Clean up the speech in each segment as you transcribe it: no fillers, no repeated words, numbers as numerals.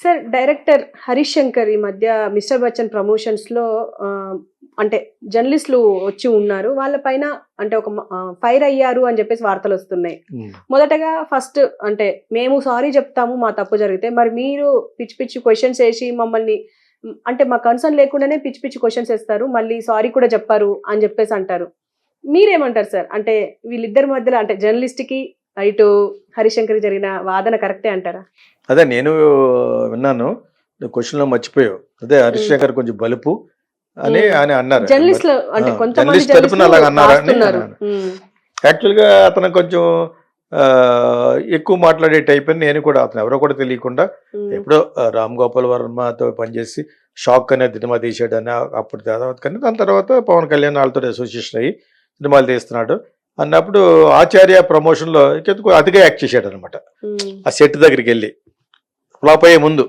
Sir director Harish Shankar ఈ మధ్య mister Bachchan promotions లో అంటే జర్నలిస్టులు వచ్చి ఉన్నారు, వాళ్ళ పైన అంటే ఒక ఫైర్ అయ్యారు అని చెప్పేసి వార్తలు వస్తున్నాయి. మొదటగా ఫస్ట్ అంటే మేము సారీ చెప్తాము మా తప్పు జరిగితే, మరి మీరు పిచ్చి పిచ్చి క్వశ్చన్స్ వేసి మమ్మల్ని అంటే మా కన్సర్న్ లేకుండానే పిచ్చి పిచ్చి క్వశ్చన్స్ వేస్తారు, మళ్ళీ సారీ కూడా చెప్పారు అని చెప్పేసి అంటారు. మీరేమంటారు సార్? అంటే వీళ్ళిద్దరి మధ్యలో అంటే జర్నలిస్ట్ కి ఇటు హరీష్ శంకర్ జరిగిన వాదన కరెక్టే అంటారా? అదే నేను విన్నాను, క్వశ్చన్ లో మర్చిపోయావు. అదే హరీష్ శంకర్ కొంచెం బలుపు అని ఆయన అన్నారు. జర్నలిస్ట్ తరపున అలాగ అన్నారని. యాక్చువల్ గా అతను కొంచెం ఎక్కువ మాట్లాడే టైప్ అని నేను కూడా, అతను ఎవరో కూడా తెలియకుండా ఎప్పుడో రామ్ గోపాల్ వర్మతో పనిచేసి షాక్ అనే సినిమా తీసాడని అప్పుడు తర్వాత, కానీ దాని తర్వాత పవన్ కళ్యాణ్ వాళ్ళతో అసోసియేషన్ అయ్యి సినిమాలు తీస్తున్నాడు అన్నప్పుడు ఆచార్య ప్రమోషన్ లో అతిగా యాక్ట్ చేశాడు అనమాట. ఆ సెట్ దగ్గరికి వెళ్ళి ఫ్లాప్ అయ్యే ముందు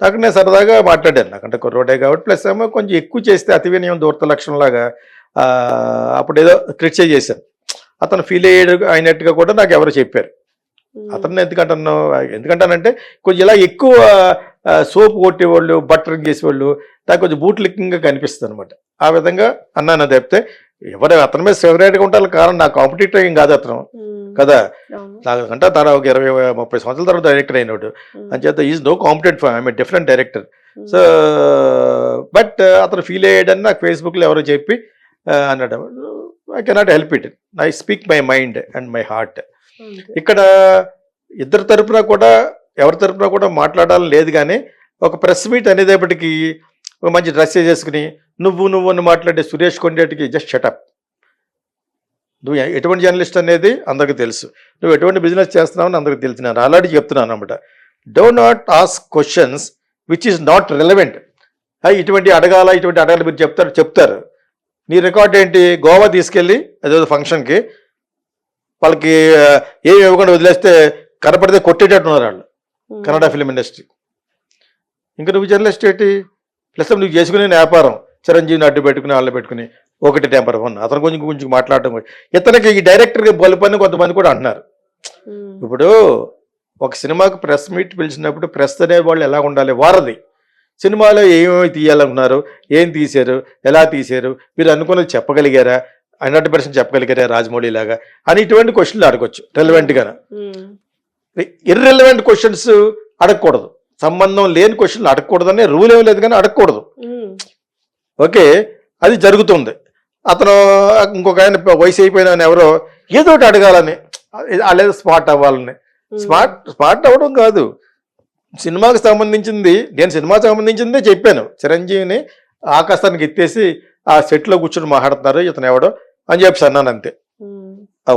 అక్కడ నేను సరదాగా మాట్లాడాను, నాకంటే కుర్రోడే కాబట్టి, ప్లస్ ఏమో కొంచెం ఎక్కువ చేస్తే అతి వినయం దూరత లక్షణం లాగా అప్పుడు ఏదో క్రిటిసైజ్ చేశాను. అతను ఫీల్ అయినట్టుగా కూడా నాకు ఎవరు చెప్పారు. అతను ఎందుకంటానంటే కొంచెం ఇలా ఎక్కువ సోప్ కొట్టేవాళ్ళు, బట్టరింగ్ చేసేవాళ్ళు నాకు కొంచెం బూట్ లిక్కింగ్గా కనిపిస్తుంది అనమాట. ఆ విధంగా అన్నాను. తప్పితే ఎవరు అతని మీద ఫేవరెట్గా ఉంటారు, కారణం నా కాంపిటేటివ్ ఏం కాదు అతను కదా. నాకంటే తన ఒక 20-30 సంవత్సరాల తర్వాత డైరెక్టర్ అయినాడు అని చేత is no competitive, I'm a different director. So but అతను ఫీల్ అయ్యాడని నాకు ఫేస్బుక్లో ఎవరో చెప్పి అన్నాడు. I cannot help it, I speak my mind and my heart. ఇక్కడ ఇద్దరు తరపున కూడా ఎవరి తరపున కూడా మాట్లాడాలని లేదు, కానీ ఒక ప్రెస్ మీట్ అనేటప్పటికీ ఒక మంచి డ్రెస్ చేసుకుని నువ్వు అని మాట్లాడే సురేష్ కొండేటికి జస్ట్ షటప్. నువ్వు ఎటువంటి జర్నలిస్ట్ అనేది అందరికీ తెలుసు, నువ్వు ఎటువంటి బిజినెస్ చేస్తున్నావని అందరికీ తెలుసు. నేను ఆల్రెడీ చెప్తున్నాను అనమాట, do not ask questions which is not relevant. ఇటువంటి అడగాలి మీరు చెప్తారు. నీ రికార్డ్ ఏంటి? గోవా తీసుకెళ్ళి అదేదో ఫంక్షన్కి వాళ్ళకి ఏమి ఇవ్వకుండా వదిలేస్తే కనపడితే కొట్టేటట్టున్నారు వాళ్ళు, కన్నడ ఫిలిం ఇండస్ట్రీ. ఇంకా నువ్వు జర్నలిస్ట్ ఏంటి? ప్లస్ నువ్వు చేసుకునే వ్యాపారం చిరంజీవిని అడ్డు పెట్టుకుని వాళ్ళని పెట్టుకుని ఒకటి టెంపర్ వన్ అతను కొంచెం మాట్లాడటం. ఇతనికి ఈ డైరెక్టర్కి బలుపని కొంతమంది కూడా అంటున్నారు. ఇప్పుడు ఒక సినిమాకి ప్రెస్ మీట్ పిలిచినప్పుడు ప్రెస్ అనే వాళ్ళు ఎలా ఉండాలి, వారది. సినిమాలో ఏమేమి తీయాలనుకున్నారు, ఏం తీశారు, ఎలా తీశారు, మీరు అనుకున్నది చెప్పగలిగారా, 100% చెప్పగలిగారా రాజమౌళి లాగా అని ఇటువంటి క్వశ్చన్లు అడగొచ్చు రెలవెంట్గా. ఇర్రెలవెంట్ క్వశ్చన్స్ అడగకూడదు, సంబంధం లేని క్వశ్చన్లు అడగకూడదనే రూల్ ఏం లేదు, కానీ అడగకూడదు. ఓకే, అది జరుగుతుంది. అతను ఇంకొక ఆయన వయసు అయిపోయిన ఎవరో ఏదో ఒకటి అడగాలని, లేదా స్మార్ట్ అవ్వాలని. స్మార్ట్ అవ్వడం కాదు, సినిమాకి సంబంధించింది, నేను సినిమాకి సంబంధించిందే చెప్పాను. చిరంజీవిని ఆకాశానికి ఎత్తేసి ఆ సెట్లో కూర్చొని మాట్లాడుతున్నారు ఇతను ఎవడో అని చెప్పి అన్నాను, అంతే.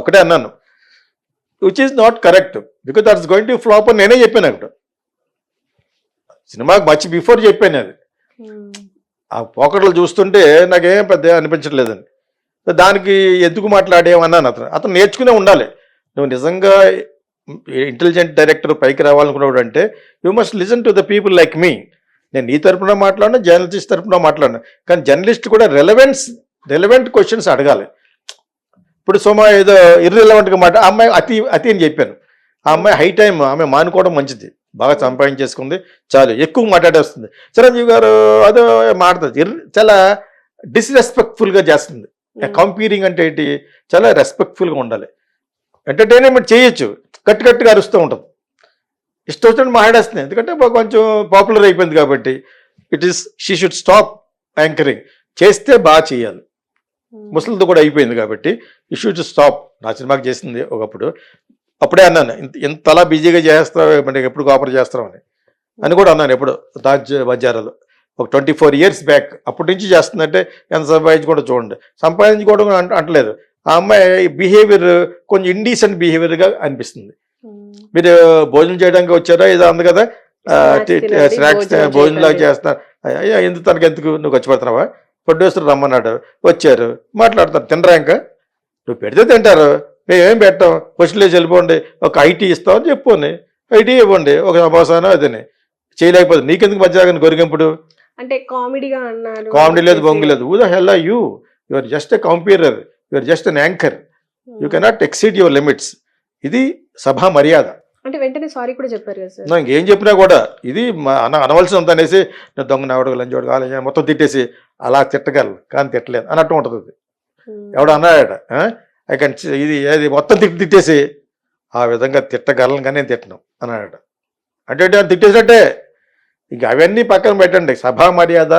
ఒకటే అన్నాను, which is not correct, because that's going to flop అని నేనే చెప్పాను. అక్కడ సినిమాకి మచ్ బిఫోర్ చెప్పాను. అది ఆ పోకట్లు చూస్తుంటే నాకేం పెద్ద అనిపించట్లేదని, దానికి ఎందుకు మాట్లాడేమన్నాను. అతను నేర్చుకునే ఉండాలి. నువ్వు నిజంగా ఇంటెలిజెంట్ డైరెక్టర్ పైకి రావాలనుకున్నాడు అంటే you must listen to the people like me. నేను నీ తరపున మాట్లాడినా, జర్నలిస్ట్ తరపున మాట్లాడినా, కానీ జర్నలిస్ట్ కూడా రెలవెంట్ క్వశ్చన్స్ అడగాలి. ఇప్పుడు సుమా ఏదో ఇర్రెలవెంట్గా ఆ అమ్మాయి అతి అని చెప్పాను. ఆ అమ్మాయి హై టైం, ఆమె మానుకోవడం మంచిది, బాగా సంపాదించేసుకుంది, చాలు, ఎక్కువ మాట్లాడేస్తుంది. చిరంజీవి గారు అదో మాట్లాడుతుంది, చాలా డిస్రెస్పెక్ట్ఫుల్గా చేస్తుంది. కంపేరింగ్ అంటే ఏంటి, చాలా రెస్పెక్ట్ఫుల్గా ఉండాలి. ఎంటర్టైన్మెంట్ చేయొచ్చు, గట్టిగా అరుస్తూ ఉంటుంది, ఇష్టం వచ్చినట్టు మాట్లాడేస్తుంది. ఎందుకంటే కొంచెం పాపులర్ అయిపోయింది కాబట్టి. She should stop anchoring. చేస్తే బాగా చేయాలి, ముసలితో కూడా అయిపోయింది కాబట్టి యూ షుడ్ స్టాప్. నా సినిమాకి చేసింది ఒకప్పుడు, అప్పుడే అన్నాను, ఇంతలా బిజీగా చేస్తావు అంటే ఎప్పుడు కాపర్ చేస్తామని అని కూడా అన్నాను. ఎప్పుడు తాజ్ బజారాలో ఒక 24 years బ్యాక్. అప్పటి నుంచి చేస్తుందంటే ఎంత సంపాదించుకోవడం చూడండి. సంపాదించుకోవడం అంటలేదు, ఆ అమ్మాయి బిహేవియర్ కొంచెం ఇండీసెంట్ బిహేవియర్గా అనిపిస్తుంది. మీరు భోజనం చేయడానికి వచ్చారా, ఏదో అంది కదా, స్నాక్స్ భోజనంలాగా చేస్తున్నారు. అయ్యా ఎందుకు తనకెందుకు, నువ్వు ఖర్చు పెడుతున్నావా, ప్రొడ్యూసర్ రమ్మన్నాడు, వచ్చారు, మాట్లాడతారు. తినరా ఇంకా, నువ్వు పెడితే తింటారు, మేమేం పెట్టాం, క్వశ్చన్లేసి వెళ్ళిపోండి, ఒక ఐటీ ఇస్తామని చెప్పుకోండి, ఐటీ ఇవ్వండి, ఒక సమోసానో అదని. చేయలేకపోతే నీకెందుకు మధ్య గొరిగింపుడు అంటే కామెడీగా అన్నారు. కామెడీ లేదు, బొంగు లేదు. Who the hell are you, you are just a comperer, you are just an anchor, you cannot exceed your limits. ఇది సభా మర్యాద. అంటే వెంటనే సారీ కూడా చెప్పారు కదా సార్. నా ఇంకేం చెప్పినా కూడా ఇది అనవలసినంత అనేసి నేను దొంగ నావడు లంచోడు కాలేజ్ మొత్తం తిట్టేసి అలా తిట్టగలను కానీ తిట్టలేదు అన్నట్టు ఉంటుంది అది. ఎవడు అన్నాడట ఐ కెన్ ఇది ఏది మొత్తం తిట్టేసి ఆ విధంగా తిట్టగలను కానీ నేను తిట్టను అన్నాడట. అంటే తిట్టేసినట్టే. ఇంక అవన్నీ పక్కన పెట్టండి. సభా మర్యాద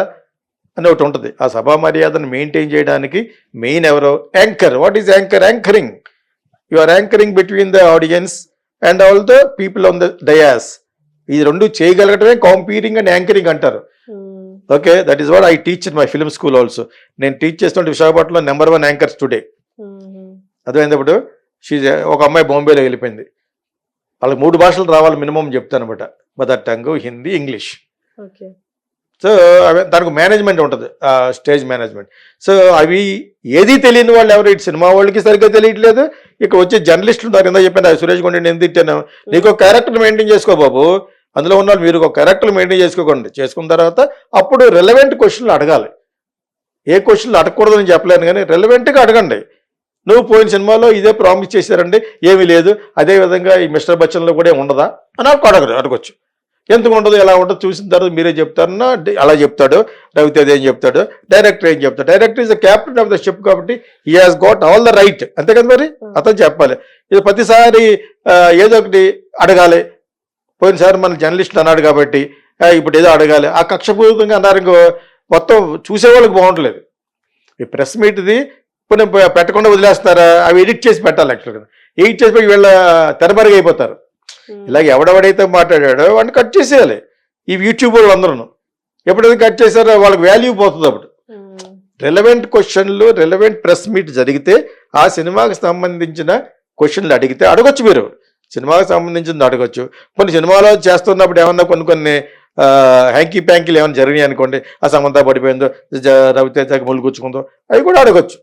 అని ఒకటి ఉంటుంది. ఆ సభా మర్యాదను మెయింటైన్ చేయడానికి మెయిన్ ఎవరో anchor. What is anchor? Anchoring. You are anchoring between the audience and all the people on the dais. ఈ రెండు చేయగలగటమే కాంపీరింగ్ అండ్ యాంకరింగ్ అంటారు. Okay, that is what I teach in my film school also. నేను teach చేస్తుంటే విశాఖపట్నంలో number 1 anchors today. అదేమైనప్పుడు ఒక అమ్మాయి బాంబేలో వెళ్ళిపోయింది. వాళ్ళకి 3 భాషలు రావాలి మినిమం చెప్తాను అనమాట. Mother tongue, Hindi, English. So దానికి మేనేజ్మెంట్ ఉంటుంది, స్టేజ్ మేనేజ్మెంట్. సో అవి ఏది తెలియని వాళ్ళు ఎవరు ఇటు సినిమా వాళ్ళకి సరిగ్గా తెలియట్లేదు. ఇక్కడ వచ్చే జర్నలిస్టులు ఉన్నారు. కింద చెప్పాను సురేష్ కొండ నేను తిట్టాను. నీకు ఒక క్యారెక్టర్ మెయింటైన్ చేసుకో బాబు. అందులో ఉన్న మీరు ఒక క్యారెక్టర్ మెయింటైన్ చేసుకోకండి. చేసుకున్న తర్వాత అప్పుడు రెలవెంట్ క్వశ్చన్లు అడగాలి. ఏ క్వశ్చన్లు అడగకూడదని చెప్పలేను కానీ రెలవెంట్గా అడగండి. నువ్వు పోయిన సినిమాలో ఇదే ప్రామిస్ చేశారండి, ఏమీ లేదు, అదేవిధంగా ఈ మిస్టర్ బచ్చన్లో కూడా ఉండదా అని అడగచ్చు. ఎందుకు ఉండదు, ఎలా ఉంటుందో చూసిన తర్వాత మీరే చెప్తారన్నా అలా చెప్తాడు. రవితేజ్ ఏం చెప్తాడు, డైరెక్టర్ ఏం చెప్తాడు. Director is the captain of the ship కాబట్టి he has got all the right. అంతే కదా మరి, అతను చెప్పాలి. ఇది ప్రతిసారి ఏదో ఒకటి అడగాలి. పోయినసారి మన జర్నలిస్టులు అన్నాడు కాబట్టి ఇప్పుడు ఏదో అడగాలి. ఆ కక్షపూరితంగా అన్నారు ఇంకో మొత్తం చూసేవాళ్ళకి బాగుంటలేదు. ఈ ప్రెస్ మీట్ది కొన్ని పెట్టకుండా వదిలేస్తున్నారా, అవి ఎడిట్ చేసి పెట్టాలి. యాక్చువల్గా ఎడిట్ చేసి పెట్టి వీళ్ళ తెరమరుగు అయిపోతారు. ఇలాగ ఎవడెవడైతే మాట్లాడాడో వాడిని కట్ చేసేయాలి. ఈ యూట్యూబ్ వాళ్ళు అందరూ ఎప్పుడైతే కట్ చేశారో వాళ్ళకి వాల్యూ పోతుంది. అప్పుడు రెలవెంట్ క్వశ్చన్లు, రెలవెంట్ ప్రెస్ మీట్ జరిగితే ఆ సినిమాకి సంబంధించిన క్వశ్చన్లు అడగొచ్చు. మీరు సినిమాకి సంబంధించింది అడగొచ్చు. కొన్ని సినిమాలో చేస్తున్నప్పుడు ఏమన్నా కొన్ని హ్యాంకీ ప్యాంకీలు ఏమైనా జరిగినాయి అనుకోండి, ఆ సమంత పడిపోయిందో, రవితేజకి ములుగుచ్చుకుందో, అవి కూడా అడగొచ్చు.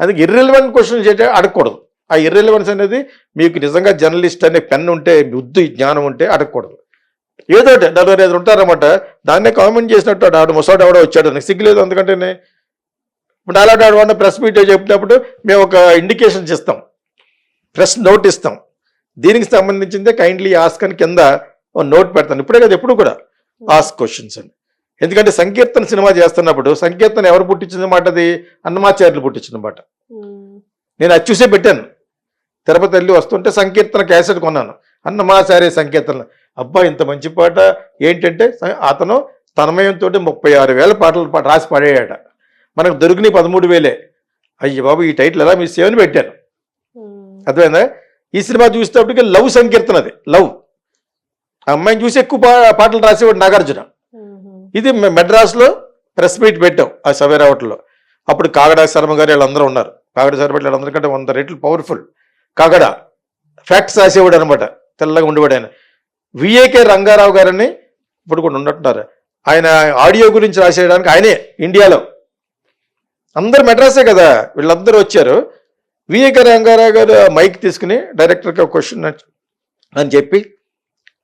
అందుకే ఇర్రెలవెంట్ క్వశ్చన్స్ అయితే అడగకూడదు. ఆ ఇర్రెలవెన్స్ అనేది మీకు నిజంగా జర్నలిస్ట్ అనే పెన్ ఉంటే, బుద్ధి జ్ఞానం ఉంటే అడగకూడదు. ఏదో 45 ఉంటారన్నమాట. దాన్నే కామెంట్ చేసినట్టు ఆడు ముసోడు ఎవడో వచ్చాడు, నాకు సిగ్గులేదు. అందుకంటేనే ఇప్పుడు అలాంటి ఆడు ప్రెస్ మీట్ చెప్పినప్పుడు మేము ఒక ఇండికేషన్స్ ఇస్తాం, ప్రెస్ నోట్ ఇస్తాం. దీనికి సంబంధించిందే కైండ్లీ ఆస్క్ అని కింద నోట్ పెడతాను. ఇప్పుడే కదా, ఎప్పుడు కూడా ఆస్క్ క్వశ్చన్స్ అని. ఎందుకంటే సంకీర్తన సినిమా చేస్తున్నప్పుడు సంకీర్తన ఎవరు పుట్టించిన మాట, అది అన్నమాచార్యులు పుట్టించిన మాట. నేను అది చూసే పెట్టాను. తిరుపతి వెళ్ళి వస్తుంటే సంకీర్తన క్యాసెట్ కొన్నాను, అన్నమాచార్య సంకీర్తన. అబ్బా ఇంత మంచి పాట ఏంటంటే అతను తన్మయంతో 36,000 పాటలు రాసి పాడాయట. మనకు దొరికిన 13,000. అయ్యి బాబు ఈ టైటిల్ ఎలా మిస్ చేయని పెట్టాను. అర్థమైందా? ఈ సినిమా చూసేటప్పటికి లవ్ సంకీర్తన, అది లవ్. ఆ అమ్మాయిని చూసి ఎక్కువ పాటలు రాసేవాడు నాగార్జున. ఇది మెడ్రాస్లో ప్రెస్ మీట్ పెట్టాం ఆ సవేరా హోటల్లో. అప్పుడు కాగడా శర్మ గారు వీళ్ళందరూ ఉన్నారు. కాగడా శర్మ వీళ్ళందరికంటే 100 రెట్లు పవర్ఫుల్. కాగడా ఫ్యాక్ట్స్ రాసేవాడు అనమాట, తెల్లగా ఉండేవాడు ఆయన. విఏకే రంగారావు గారని ఇప్పుడు కూడా ఉన్నట్టున్నారు. ఆయన ఆడియో గురించి రాసేయడానికి ఆయనే ఇండియాలో. అందరు మెడ్రాసే కదా, వీళ్ళందరూ వచ్చారు. విఏకే రంగారావు గారు మైక్ తీసుకుని డైరెక్టర్కి ఒక క్వశ్చన్ అని చెప్పి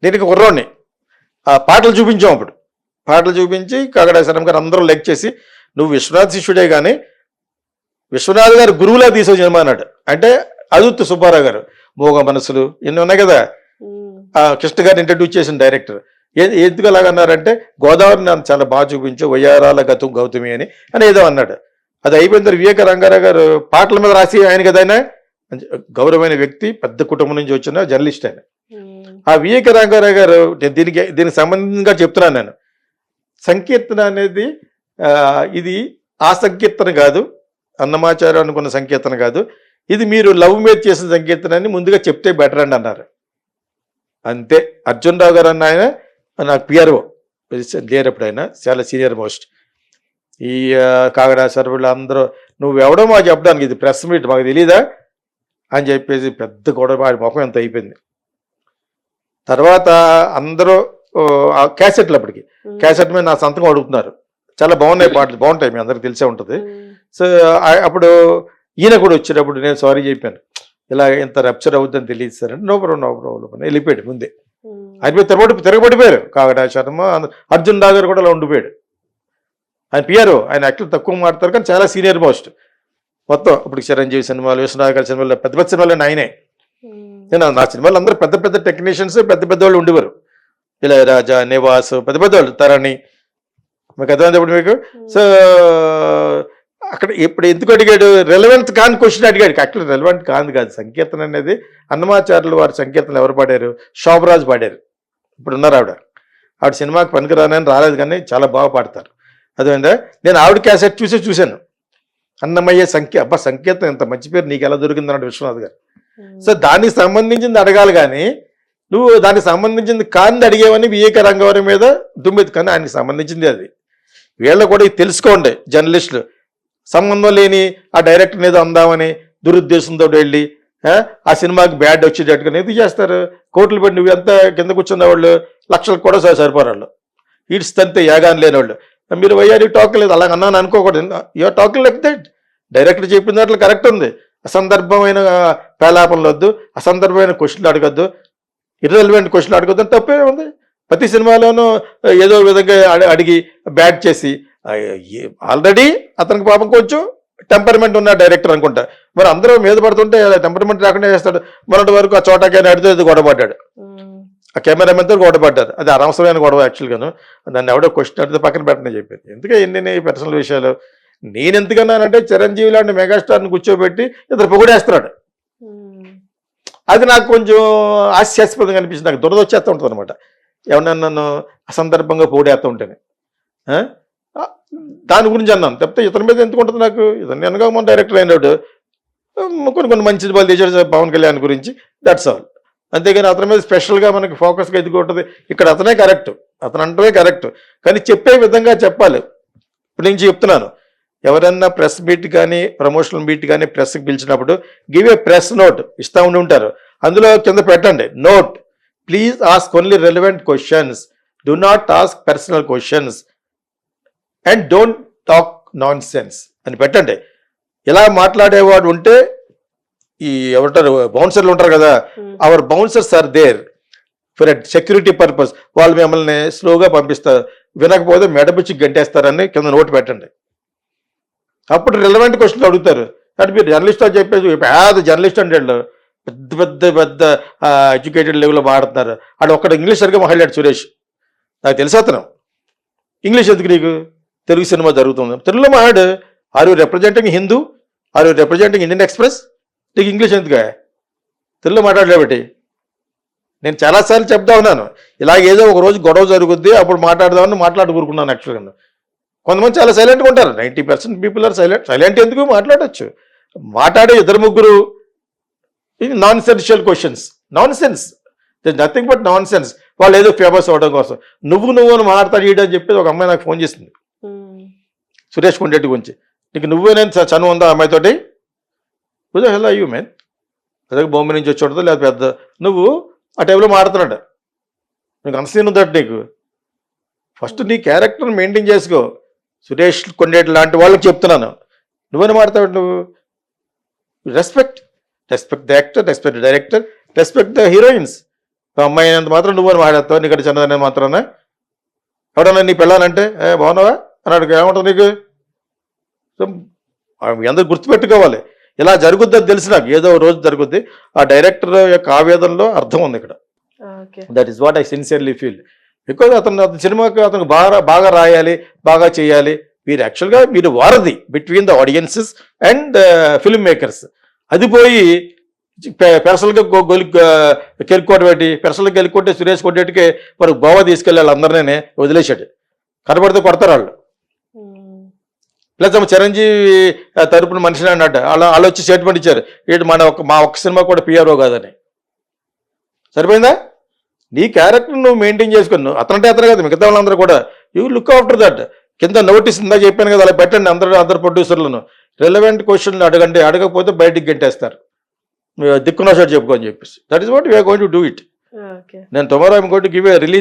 దీనికి కుర్రోడిని ఆ పాటలు చూపించాం. అప్పుడు పాటలు చూపించి కాగడా శర్మ గారు అందరూ లెక్ చేసి, నువ్వు విశ్వనాథ్ శిష్యుడే కానీ విశ్వనాథ్ గారు గురువులా తీసే సినిమా అన్నాడు. అంటే అదుర్తి సుబ్బారావు గారు మోగ మనసులు ఇన్ని ఉన్నాయి కదా, కృష్ణ గారిని ఇంట్రడ్యూస్ చేసిన డైరెక్టర్. ఎందుకు అలాగన్నారంటే గోదావరిని నన్ను చాలా బాగా చూపించు, వయ్యారాల గౌతమి అని ఏదో అన్నాడు. అది అయిపోయిన తర్వాత వివేక రంగారావు గారు పాటల మీద రాసి, ఆయన కదా ఆయన గౌరవమైన వ్యక్తి, పెద్ద కుటుంబం నుంచి వచ్చిన జర్నలిస్ట్ ఆయన. ఆ వివేక రంగారావు గారు దీనికి సంబంధంగా చెప్తున్నాను నేను. సంకీర్తన అనేది ఇది ఆ సంకీర్తన కాదు, అన్నమాచార్య అనుకున్న సంకీర్తన కాదు, ఇది మీరు లవ్ మీద చేసిన సంకీర్తన అని ముందుగా చెప్తే బెటర్ అండి అన్నారు. అంతే. అర్జున్ రావు గారు అన్న ఆయన నాకు పిఆర్ఓ లేరప్పుడు, ఆయన చాలా సీనియర్ మోస్ట్. ఈ కాగడా సర్వులు అందరూ నువ్వెవడో మాకు చెప్పడానికి, ఇది ప్రెస్ మీట్ మాకు తెలీదా అని చెప్పేసి పెద్ద గొడవ, ముఖం ఎంత అయిపోయింది. తర్వాత అందరూ ఆ క్యాసెట్లు, అప్పటికి క్యాసెట్ మీద నా సంతకం అడుగుతున్నారు. చాలా బాగున్నాయి పాటలు, బాగుంటాయి, మీ అందరికి తెలిసే ఉంటుంది. సో అప్పుడు ఈయన కూడా వచ్చేటప్పుడు నేను సారీ చెప్పాను, ఇలా ఇంత రప్చర్ అవుతుందని తెలియదు సార్ అంటే, నో ప్రాబ్లం వెళ్ళిపోయాడు ముందే. ఆయన తిరగబడిపోయారు కాగడా శర్మ, అర్జున్ రావు గారు కూడా అలా ఉండిపోయాడు. ఆయన పిఆర్ఓ, ఆయన యాక్చువల్ తక్కువ మాట్లాడతారు కానీ చాలా సీనియర్ మోస్ట్. మొత్తం ఇప్పుడు చిరంజీవి సినిమాలు, విశ్వనాథ్ గారి సినిమాలు, పెద్ద పెద్ద సినిమాలు ఆయనే. నేను నా సినిమాలు అందరూ పెద్ద పెద్ద టెక్నీషియన్స్ పెద్ద పెద్ద వాళ్ళు ఉండేవారు. ఇలా రాజా, నివాస్, పెద్ద పెద్ద వాళ్ళు, తరణి, మీకు అర్థమైనప్పుడు మీకు. సో అక్కడ ఇప్పుడు ఎందుకు అడిగాడు, రెలవెంట్ కాని క్వశ్చన్ అడిగాడు. యాక్చువల్లీ రెలవెంట్ కాదు సంకీర్తన అనేది. అన్నమాచార్యులు వారి సంకీర్తనలు ఎవరు పాడారు? శోభరాజ్ పాడారు. ఇప్పుడు ఉన్నారు ఆవిడ సినిమాకి పనికిరానని రాలేదు కానీ చాలా బాగా పాడతారు. అదేందా, నేను ఆవిడ క్యాసెట్ చూశాను. అన్నమయ్య సంకీర్తన ఎంత మంచి పేరు నీకు ఎలా దొరికింది అన్నాడు విశ్వనాథ్ గారు. సో దానికి సంబంధించింది అడగాలి కానీ నువ్వు దానికి సంబంధించింది కాంది అడిగేవని వివేక రంగవరం మీద దుమ్మెది. కానీ ఆయనకి సంబంధించింది అది. వీళ్ళ కూడా తెలుసుకోండి జర్నలిస్టులు, సంబంధం లేని ఆ డైరెక్టర్ ఏదో అందామని దురుద్దేశంతో వెళ్ళి ఆ సినిమాకి బ్యాడ్ వచ్చేటట్టుగా ఎందుకు చేస్తారు? కోట్లు పెట్టి నువ్వు ఎంత కింద కూర్చున్న వాళ్ళు లక్షలకు కూడా సరిపోరు వాళ్ళు. ఈడ్స్ తంతే యాగాన్ లేని వాళ్ళు. మీరు వయ్యారి టాక్ లేదు అలాగ అన్నాను అనుకోకూడదు. Your talking like that. Director చెప్పిన దాంట్లో కరెక్ట్ ఉంది. అసందర్భమైన పేలాపనలు వద్దు, అసందర్భమైన క్వశ్చన్లు అడగద్దు, ఇర్రెలవెంట్ క్వశ్చన్లు అడగద్దు అని తప్పే ఉంది. ప్రతి సినిమాలోనూ ఏదో విధంగా అడిగి బ్యాడ్ చేసి ఆల్రెడీ అతనికి పాపం కొంచెం టెంపర్మెంట్ ఉన్న డైరెక్టర్ అనుకుంటా. మరి అందరూ మీద పడుతుంటే టెంపర్మెంట్ రాకుండా చేస్తాడు. మొన్నటి వరకు ఆ చోటకి అడిగితే గొడవపడ్డాడు, ఆ కెమెరామెన్తో గొడవపడ్డారు. అది అనవసరమైన గొడవ యాక్చువల్గాను. దాన్ని ఎవడో క్వశ్చన్ అడిగితే పక్కన పెట్టని చెప్పాను. ఎందుకే ఎన్ని పర్సనల్ విషయాలు. నేను ఎందుకన్నానంటే చిరంజీవి లాంటి మెగాస్టార్ని కూర్చోబెట్టి ఇద్దరు పొగిడేస్తున్నాడు. అది నాకు కొంచెం హాస్యాస్పదంగా అనిపించింది. నాకు దురద వచ్చేస్తూ ఉంటుంది అనమాట. ఏమన్నా నన్ను అసందర్భంగా పొగిడేస్తూ ఉంటాను. దాని గురించి అన్నాను తప్పితే ఇతని మీద ఎందుకు ఉంటుంది నాకు. ఇతను వెనక మన డైరెక్టర్ అయినాడు, కొన్ని మంచి వాళ్ళు తీసాడు పవన్ కళ్యాణ్ గురించి, దట్స్ ఆల్. అంతేగాని అతని మీద స్పెషల్గా మనకి ఫోకస్గా ఎందుకు ఉంటుంది. ఇక్కడ అతనే కరెక్ట్, అతను అంటే కరెక్ట్, కానీ చెప్పే విధంగా చెప్పాలి. ఇప్పుడు నుంచి చెప్తున్నాను, ఎవరన్నా ప్రెస్ మీట్ కానీ ప్రమోషనల్ మీట్ కానీ ప్రెస్కి పిలిచినప్పుడు గివ్ ఏ ప్రెస్ నోట్ ఇస్తూ ఉంటారు. అందులో కింద పెట్టండి note, please ask only relevant questions, do not ask personal questions and don't talk non sense అని పెట్టండి. ఇలా మాట్లాడేవాడు ఉంటే ఈ ఎవరంటారు బౌన్సర్లు ఉంటారు కదా, our bouncers are there for a security purpose. వాళ్ళు మిమ్మల్ని స్లోగా పంపిస్తారు, వినకపోతే మెడపిచ్చి గంటేస్తారని కింద నోటు పెట్టండి. అప్పుడు రిలవెంట్ క్వశ్చన్లు అడుగుతారు. అంటే మీరు జర్నలిస్ట్ అని చెప్పేసి పెద్ద జర్నలిస్ట్ అంటే పెద్ద పెద్ద పెద్ద ఎడ్యుకేటెడ్ లెవెల్లో మాట్లాడుతున్నారు. అక్కడ ఒక్కడ ఇంగ్లీష్ సరిగ్గా మాట్లాడాడు సురేష్, నాకు తెలుసు అతను. ఇంగ్లీష్ ఎందుకు నీకు? తెలుగు సినిమా జరుగుతుంది, తెలుగులో మాట్లాడు. Are you representing Hindu, are you representing Indian Express? నీకు ఇంగ్లీష్ ఎందుకు? తెలుగులో మాట్లాడలేబట్టి. నేను చాలాసార్లు చెప్తా ఉన్నాను, ఇలాగ ఏదో ఒక రోజు గొడవ జరుగుద్ది అప్పుడు మాట్లాడదామని మాట్లాడుకున్నాను. యాక్చువల్గా కొంతమంది చాలా సైలెంట్గా ఉంటారు. 90% పీపుల్ ఆర్ సైలెంట్ ఎందుకు? మాట్లాడచ్చు. మాట్లాడే ఇద్దరు ముగ్గురు ఇది nonsensical questions, nonsense, nothing but nonsense. వాళ్ళు ఏదో ఫేమస్ అవ్వడం కోసం నువ్వు అని మాట్లాడతాడు ఈడు అని చెప్పేసి ఒక అమ్మాయి నాకు ఫోన్ చేసింది సురేష్ కొండెట్టి గురించి. నీకు నువ్వేనే చనువు ఉందా అమ్మాయితోటి? హెల్ అయ్యూ మెన్, అదే బొమ్మ నుంచి వచ్చి ఉండదు లేదా పెద్ద నువ్వు ఆ టైంలో మాడుతున్నాడు. నీకు అంత ఉందట నీకు. ఫస్ట్ నీ క్యారెక్టర్ని మెయింటైన్ చేసుకో. సురేష్ కొండేటి లాంటి వాళ్ళకి చెప్తున్నాను, నువ్వని మాడతావు. నువ్వు respect the actor, respect the director, respect the heroines. అమ్మాయి అయినంత మాత్రం నువ్వని మాట్లాడతావు. నీకంటే చిన్నదనే మాత్రాన ఎవడన్నా నీ పెళ్ళానంటే బాగున్నావా అన్నాడు, ఏమంటావు నీకు? అందరూ గుర్తుపెట్టుకోవాలి. ఇలా జరుగుద్దని తెలిసి నాకు ఏదో రోజు జరుగుద్ది. ఆ డైరెక్టర్ యొక్క ఆవేదనలో అర్థం ఉంది ఇక్కడ. That is what I sincerely feel. Because అతను సినిమాకి అతను బాగా రాయాలి, బాగా చేయాలి. మీరు యాక్చువల్గా మీరు వారధి between the audiences and film makers. అది పోయి పెరసలుగా కెలుక్కోటి పెట్టి పెరసలుగా కెలుక్కొట్టే సురేష్ కొట్టేటికే మరి గోవా తీసుకెళ్ళి అందరినీ వదిలేశాడు. కనబడితే కొడతారు వాళ్ళు. ప్లస్ చిరంజీవి తరపున మనిషిని అన్నట్టు వాళ్ళు వచ్చి స్టేట్మెంట్ ఇచ్చారు, ఏంటి మా ఒక్క సినిమా కూడా పిఆర్ఓ కాదని. సరిపోయిందా? నీ క్యారెక్టర్ నువ్వు మెయింటైన్ చేసుకుని అతనంటే అతను కదా, మిగతా వాళ్ళందరూ కూడా యూ లుక్ ఆఫ్టర్ దట్. కింద నోటీస్ ఇందా చెప్పాను కదా, అలా పెట్టండి అందరు ప్రొడ్యూసర్లను. రిలవెంట్ క్వశ్చన్లు అడగండి, అడగకపోతే బయటికి గంటేస్తారు. దిక్కున్న షాట్ చెప్పుకో అని చెప్పేసి. That is what we're going to do it. నేను tomorrow I'm going to give a release